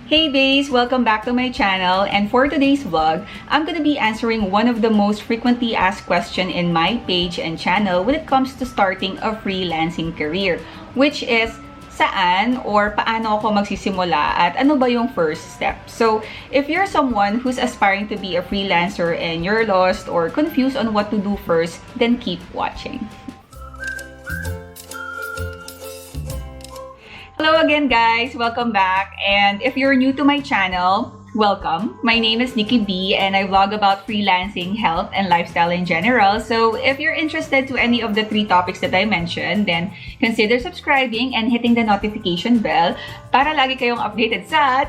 Hey Bays! Welcome back to my channel, and for today's vlog, I'm gonna be answering one of the most frequently asked questions in my page and channel when it comes to starting a freelancing career, which is saan or paano ako magsisimula at ano ba yung first step. So, if you're someone who's aspiring to be a freelancer and you're lost or confused on what to do first, then keep watching. Hello again guys! Welcome back, and if you're new to my channel, welcome. My name is Nikki B and I vlog about freelancing, health, and lifestyle in general. So if you're interested to any of the 3 topics that I mentioned, then consider subscribing and hitting the notification bell para lagi kayong updated sa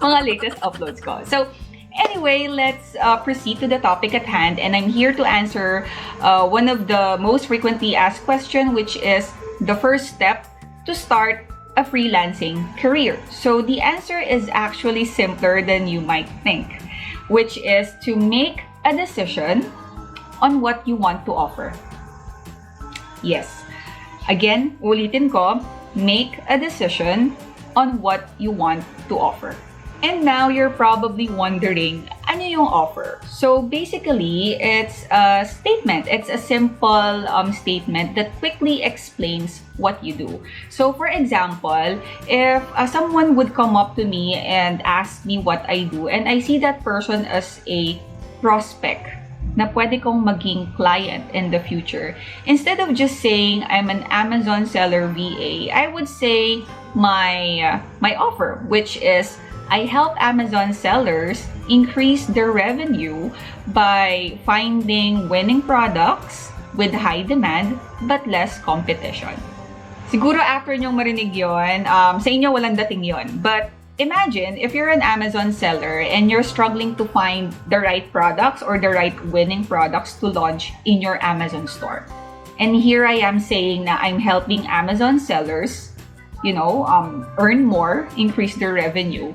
mga latest uploads ko. So anyway, let's proceed to the topic at hand, and I'm here to answer one of the most frequently asked questions, which is the first step to start a freelancing career. So the answer is actually simpler than you might think, which is to make a decision on what you want to offer. Yes. Again, ulitin ko, make a decision on what you want to offer. And now you're probably wondering, ano yung offer? So basically, it's a statement. It's a simple statement that quickly explains what you do. So for example, if someone would come up to me and ask me what I do, and I see that person as a prospect na pwede kong maging client in the future, instead of just saying I'm an Amazon seller VA, I would say my offer, which is I help Amazon sellers increase their revenue by finding winning products with high demand but less competition. Siguro after nyong marinig yon, sa inyo walang dating yon. But imagine if you're an Amazon seller and you're struggling to find the right products or the right winning products to launch in your Amazon store. And here I am saying na I'm helping Amazon sellers, earn more, increase their revenue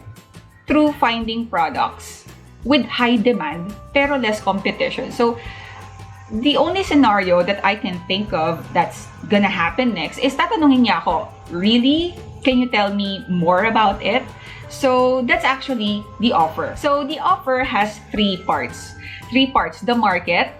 through finding products with high demand pero less competition. So the only scenario that I can think of that's gonna happen next is tatanungin niya ako, really? Can you tell me more about it? So that's actually the offer. So the offer has 3 parts. 3 parts: the market,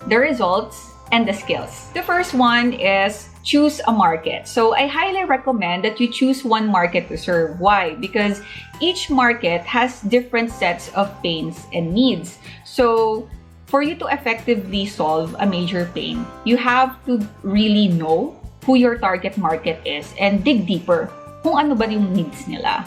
the results, and the skills. The first one is choose a market. So I highly recommend that you choose one market to serve. Why? Because each market has different sets of pains and needs. So for you to effectively solve a major pain, you have to really know who your target market is and dig deeper kung ano ba yung needs nila.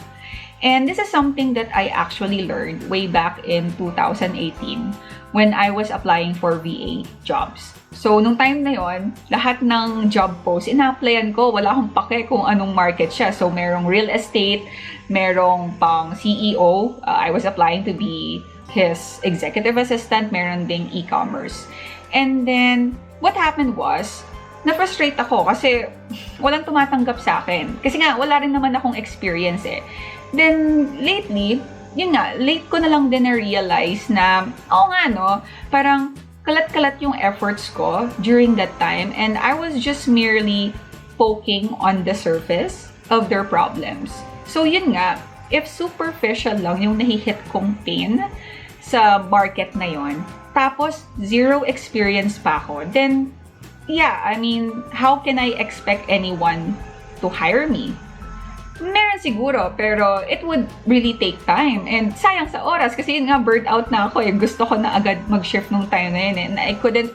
And this is something that I actually learned way back in 2018 when I was applying for VA jobs. So, nung time na yon, lahat ng job posts, ina-applyan ko, wala akong pake kung anong market siya. So, merong real estate, merong pang CEO, I was applying to be his executive assistant, meron ding e-commerce. And then, what happened was, na-frustrate ako kasi walang tumatanggap sa akin. Kasi nga, wala rin naman akong experience eh. Then, lately, late ko na lang din na-realize na, parang kalat-kalat yung efforts ko during that time, and I was just merely poking on the surface of their problems. So yun nga, if superficial lang yung nahihit kong pain sa market na yon, tapos 0 experience pa ako, then how can I expect anyone to hire me? Meron siguro, pero it would really take time. And sayang sa oras, kasi yun nga, burnt out na ako. Gusto ko na agad mag-shift nung time na yun. And I couldn't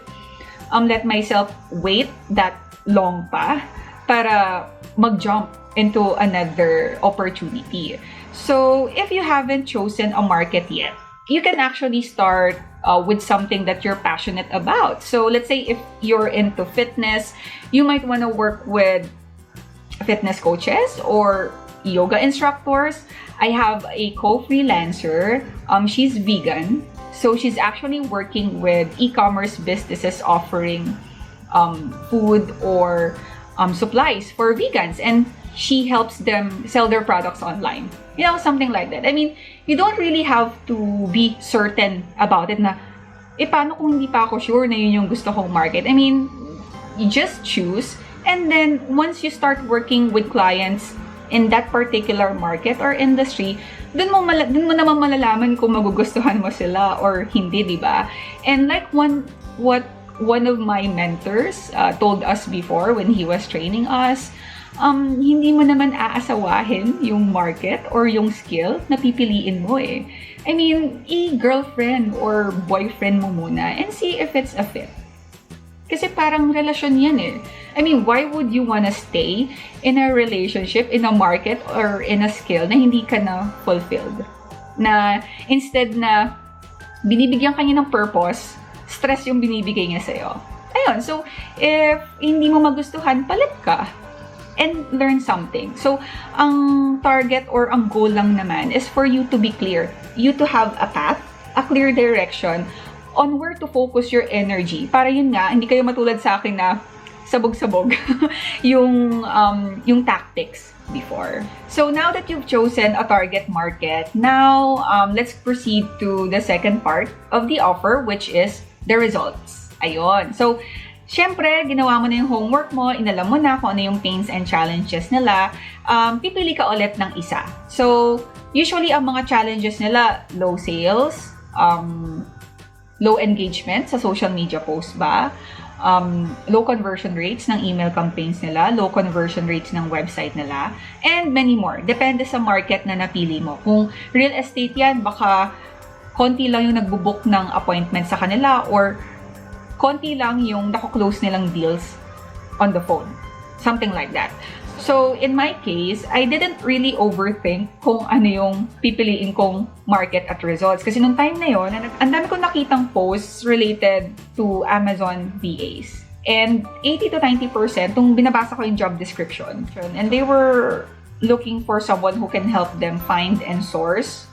let myself wait that long pa para mag-jump into another opportunity. So, if you haven't chosen a market yet, you can actually start with something that you're passionate about. So, let's say if you're into fitness, you might want to work with fitness coaches or yoga instructors. I have a co-freelancer. She's vegan. So she's actually working with e-commerce businesses offering food or supplies for vegans. And she helps them sell their products online. Something like that. I mean, you don't really have to be certain about it na, paano kung hindi pa ako sure na yun yung gusto kong market? I mean, you just choose. And then, once you start working with clients in that particular market or industry, dun mo naman malalaman kung magugustuhan mo sila or hindi, di ba? And like what one of my mentors told us before when he was training us, hindi mo naman aasawahin yung market or yung skill na pipiliin mo eh. I mean, i-girlfriend or boyfriend mo muna and see if it's a fit. Kasi parang relasyon yan eh. I mean, why would you wanna stay in a relationship, in a market, or in a skill na hindi ka na fulfilled? Na instead na binibigyan ka niya ng purpose, stress yung binibigay niya sa'yo. Ayun, so if hindi mo magustuhan, palit ka and learn something. So, ang target or ang goal lang naman is for you to be clear. You to have a path, a clear direction on where to focus your energy. Para yun nga, hindi kayo matulad sa akin na sabog-sabog yung tactics before. So now that you've chosen a target market, now let's proceed to the second part of the offer, which is the results. Ayun. So, syempre, ginawa mo na yung homework mo, inalam mo na kung ano yung pains and challenges nila, pipili ka ulit ng isa. So, usually, ang mga challenges nila, low sales, low engagement sa social media posts ba, low conversion rates ng email campaigns nila, low conversion rates ng website nila, and many more. Depende sa market na napili mo. Kung real estate yan, baka konti lang yung nagbubook ng appointment sa kanila or konti lang yung nako-close nilang deals on the phone. Something like that. So, in my case, I didn't really overthink kung ano yung pipiliin kong market at results. Kasi nung time na yun, ang dami kong nakitang posts related to Amazon VAs. And 80 to 90%, nung binabasa ko yung job description, and they were looking for someone who can help them find and source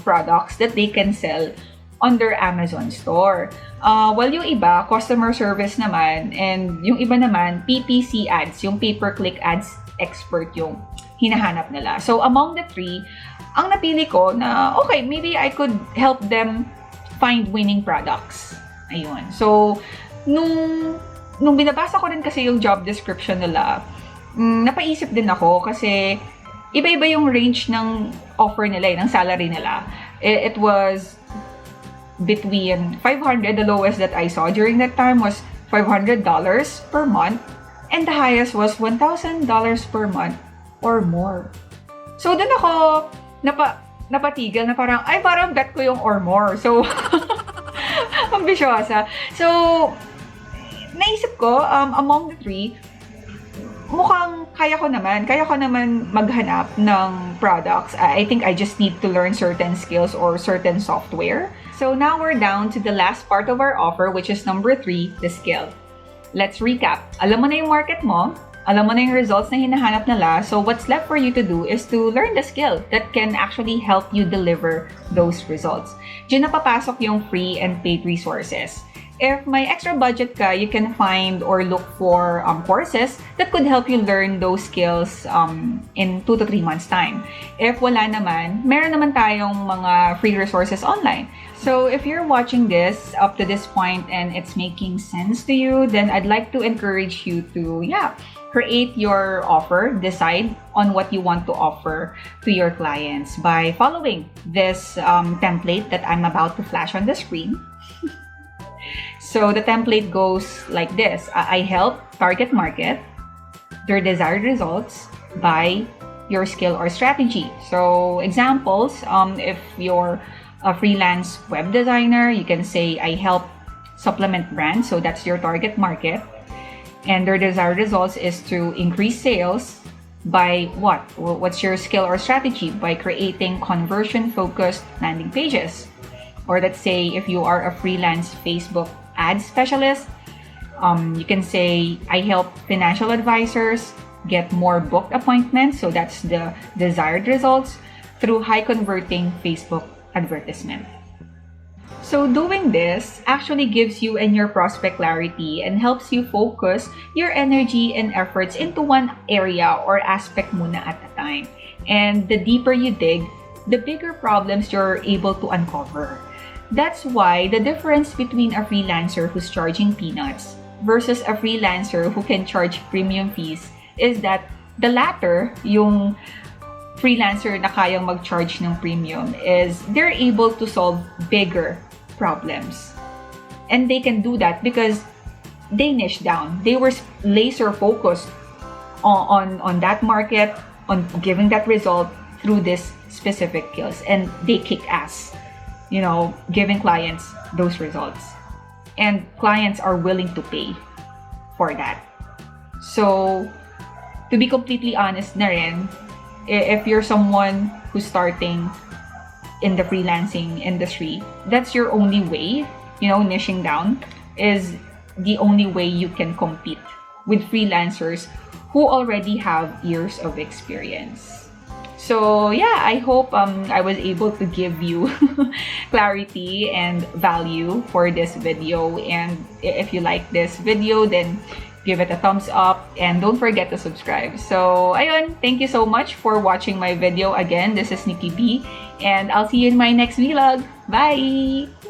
products that they can sell on their Amazon store. While yung iba, customer service naman, and yung iba naman, PPC ads, yung pay-per-click ads expert yung hinahanap nila. So, among the three, ang napili ko na, okay, maybe I could help them find winning products. Ayun. So, nung binabasa ko rin kasi yung job description nila, napaisip din ako kasi iba-iba yung range ng offer nila, ng salary nila. It was between 500, the lowest that I saw during that time was $500 per month, and the highest was $1,000 per month or more. So, dun ako napatigil na parang, ay, parang bet ko yung or more. So, ambisyosa. So, naisip ko, among the three, mukhang kaya ko naman maghanap ng products. I think I just need to learn certain skills or certain software. So now we're down to the last part of our offer, which is number 3, the skill. Let's recap. Alam mo na yung market mo, alam mo na yung results na hinahanap nila, so what's left for you to do is to learn the skill that can actually help you deliver those results. Diyan na papasok yung free and paid resources. If may extra budget ka, you can find or look for courses that could help you learn those skills in 2 to 3 months' time. If wala naman, meron naman tayong mga free resources online. So if you're watching this up to this point and it's making sense to you, then I'd like to encourage you to, create your offer, decide on what you want to offer to your clients by following this template that I'm about to flash on the screen. So the template goes like this. I help target market their desired results by your skill or strategy. So examples, if you're a freelance web designer, you can say, I help supplement brands. So that's your target market. And their desired results is to increase sales by what? What's your skill or strategy? By creating conversion-focused landing pages. Or let's say if you are a freelance Facebook ad specialist, you can say, I help financial advisors get more booked appointments. So that's the desired results through high converting Facebook advertisement. So doing this actually gives you and your prospect clarity and helps you focus your energy and efforts into one area or aspect muna at a time. And the deeper you dig, the bigger problems you're able to uncover. That's why the difference between a freelancer who's charging peanuts versus a freelancer who can charge premium fees is that The latter, yung freelancer na kayang mag-charge ng premium, is they're able to solve bigger problems. And they can do that because they niche down. They were laser focused on that market, on giving that result through this specific skills, and they kick ass, giving clients those results. And clients are willing to pay for that. So, to be completely honest na rin, if you're someone who's starting in the freelancing industry, that's your only way, niching down is the only way you can compete with freelancers who already have years of experience. So yeah, I hope I was able to give you clarity and value for this video. And if you like this video, then give it a thumbs up and don't forget to subscribe. So ayun, thank you so much for watching my video. Again, this is Nikki B, and I'll see you in my next vlog. Bye!